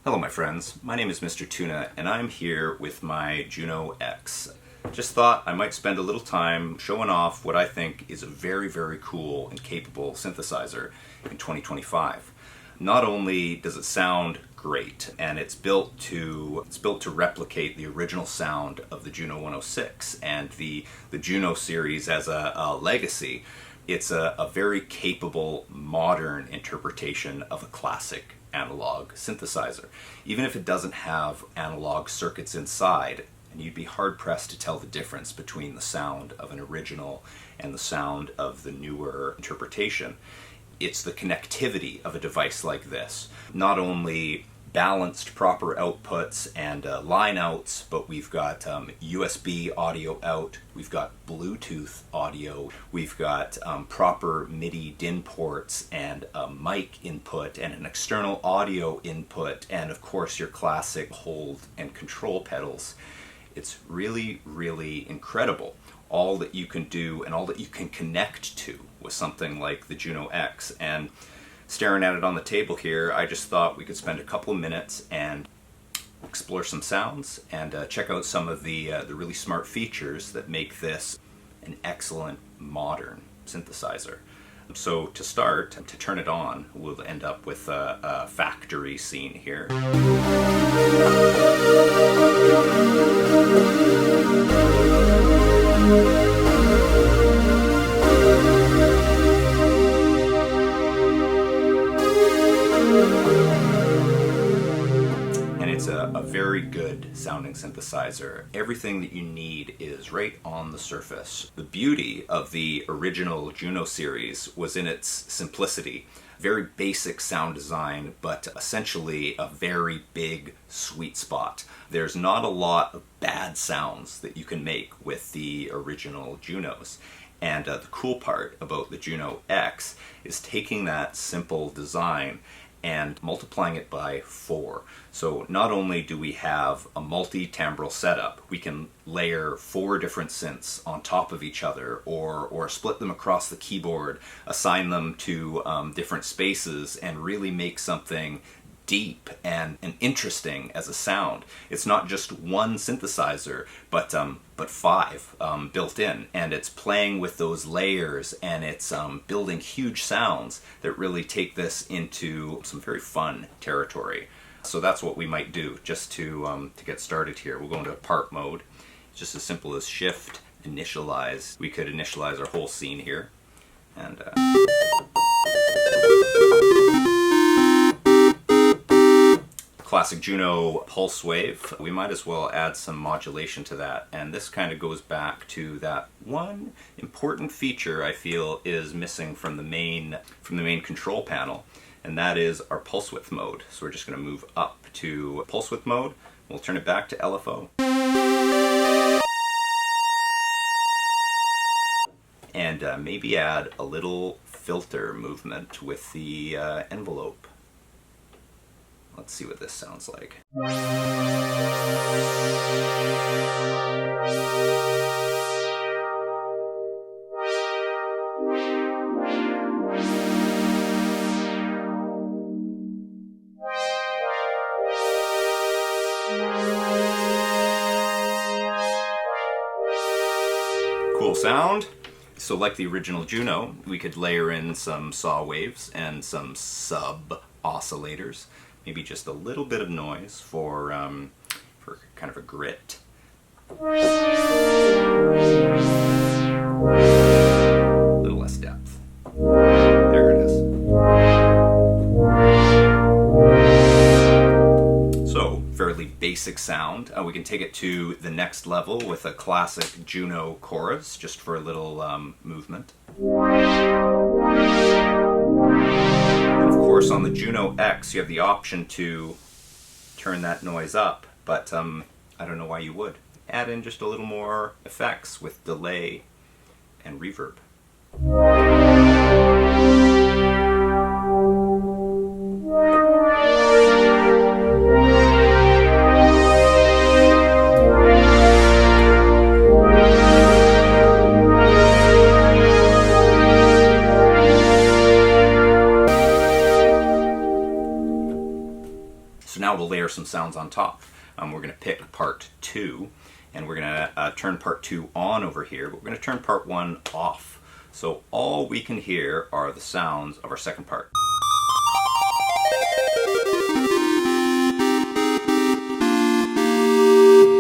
Hello my friends, my name is Mr. Tuna and I'm here with my Juno-X. Just thought I might spend a little time showing off what I think is a very cool and capable synthesizer in 2025. Not only does it sound great, and it's built to replicate the original sound of the Juno 106 and the Juno series as a legacy. It's a very capable modern interpretation of a classic analog synthesizer. Even if it doesn't have analog circuits inside, and you'd be hard-pressed to tell the difference between the sound of an original and the sound of the newer interpretation. It's the connectivity of a device like this. Not only balanced proper outputs and line outs, but we've got USB audio out, we've got Bluetooth audio, we've got proper MIDI DIN ports and a mic input and an external audio input, and of course your classic hold and control pedals. It's really incredible all that you can do and all that you can connect to with something like the Juno-X. And staring at it on the table here, I just thought we could spend a couple of minutes and explore some sounds and check out some of the really smart features that make this an excellent modern synthesizer. So to start, to turn it on, we'll end up with a factory scene here. And it's a very good sounding synthesizer. Everything that you need is right on the surface. The beauty of the original Juno series was in its simplicity. Very basic sound design, but essentially a very big sweet spot. There's not a lot of bad sounds that you can make with the original Junos. And the cool part about the Juno-X is taking that simple design and multiplying it by 4. So not only do we have a multi-timbral setup, we can layer 4 different synths on top of each other, or split them across the keyboard, assign them to different spaces, and really make something deep and interesting as a sound. It's not just one synthesizer, but 5 built in, and it's playing with those layers, and it's building huge sounds that really take this into some very fun territory. So that's what we might do just to get started here. We'll go into part mode. It's just as simple as shift initialize. We could initialize our whole scene here, and classic Juno pulse wave. We might as well add some modulation to that, and this kind of goes back to that one important feature I feel is missing from the main control panel, and that is our pulse width mode. So we're just going to move up to pulse width mode. We'll turn it back to LFO, and maybe add a little filter movement with the envelope. Let's see what this sounds like. Cool sound. So like the original Juno, we could layer in some saw waves and some sub oscillators. Maybe just a little bit of noise for kind of a grit. A little less depth. There it is. So, fairly basic sound. We can take it to the next level with a classic Juno chorus, just for a little movement. Of course, on the Juno-X, you have the option to turn that noise up, but I don't know why you would. Add in just a little more effects with delay and reverb. So now we'll layer some sounds on top. We're going to pick part 2, and we're going to turn part 2 on over here, but we're going to turn part 1 off. So all we can hear are the sounds of our second part.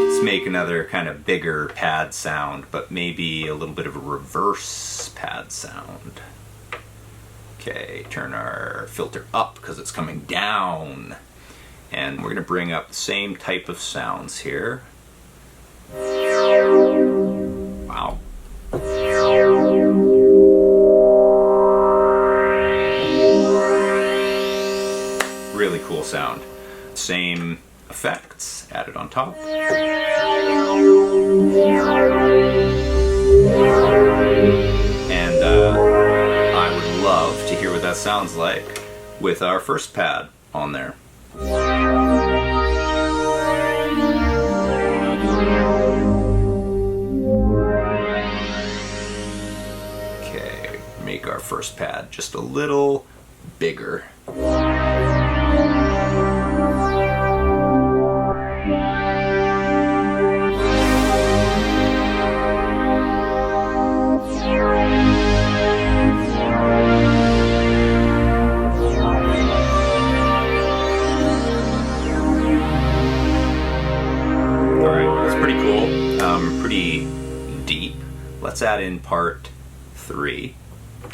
Let's make another kind of bigger pad sound, but maybe a little bit of a reverse pad sound. Okay, turn our filter up because it's coming down. And we're going to bring up the same type of sounds here. Wow. Really cool sound. Same effects added on top. And I would love to hear what that sounds like with our first pad on there. Okay, make our first pad just a little bigger. Pretty deep. Let's add in part 3. So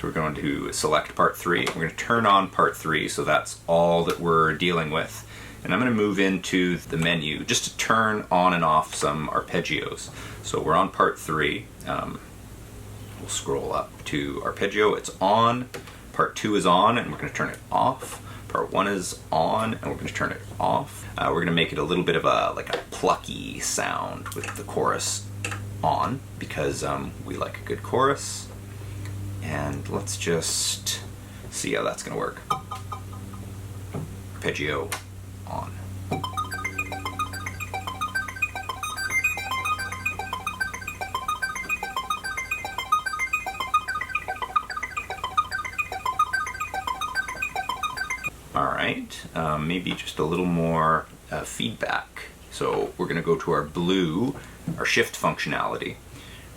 we're going to select part 3. We're going to turn on part 3, so that's all that we're dealing with. And I'm going to move into the menu just to turn on and off some arpeggios. So we're on part 3. We'll scroll up to arpeggio. It's on. Part 2 is on, and we're going to turn it off. Part 1 is on, and we're going to turn it off. We're going to make it a little bit of a plucky sound with the chorus on, because we like a good chorus. And let's just see how that's going to work. Arpeggio on. Alright, maybe just a little more feedback. So we're going to go to our blue, our shift functionality.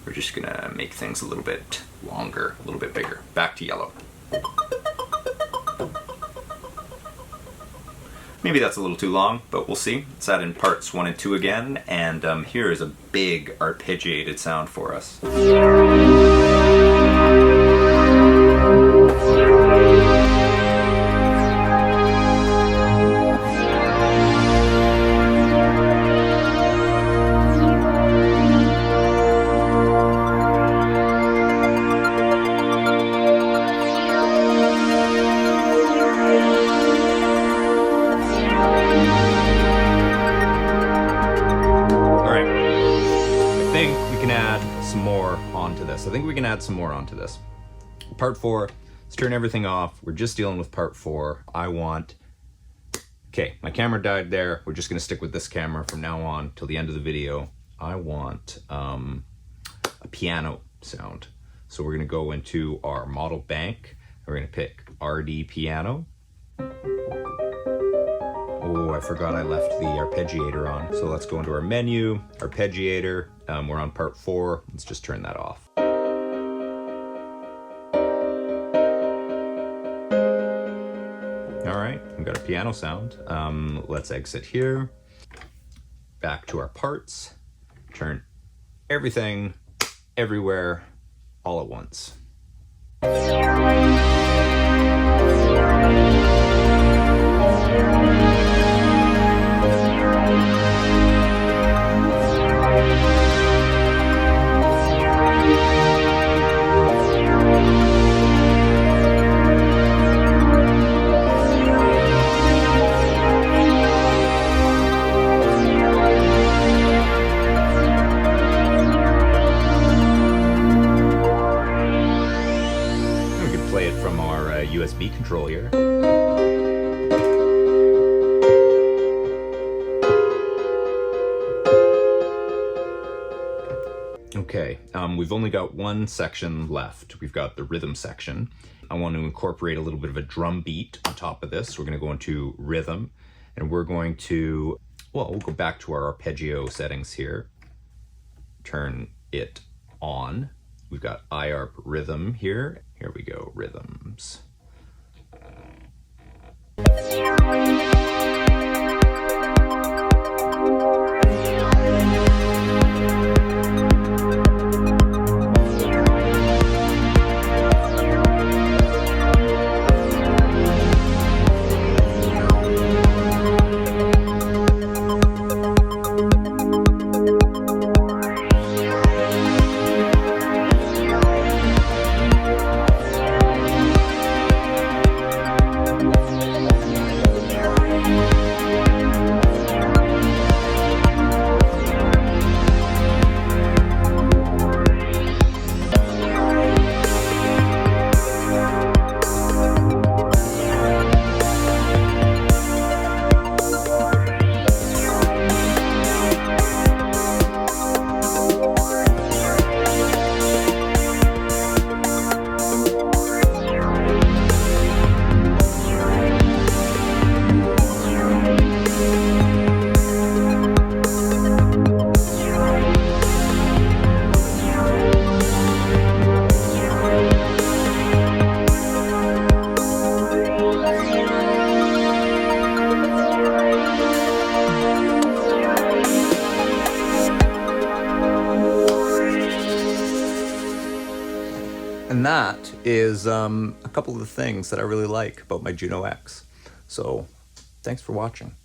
We're just going to make things a little bit longer, a little bit bigger. Back to yellow. Maybe that's a little too long, but we'll see. Let's add in parts 1 and 2 again, and here is a big arpeggiated sound for us. I think we can add some more onto this. Part 4, let's turn everything off. We're just dealing with part 4. Okay, my camera died there. We're just gonna stick with this camera from now on till the end of the video. I want a piano sound. So we're gonna go into our model bank. We're gonna pick RD piano. Oh, I forgot I left the arpeggiator on. So let's go into our menu, arpeggiator. We're on part 4. Let's just turn that off. All right, we've got a piano sound. Let's exit here. Back to our parts. Turn everything, everywhere, all at once. USB controller. Okay, we've only got one section left. We've got the rhythm section. I want to incorporate a little bit of a drum beat on top of this. We're going to go into rhythm, And we're going to, well, we'll go back to our arpeggio settings here. Turn it on. We've got iArp rhythm here. Here we go, rhythms. And that is a couple of the things that I really like about my Juno-X. So thanks for watching.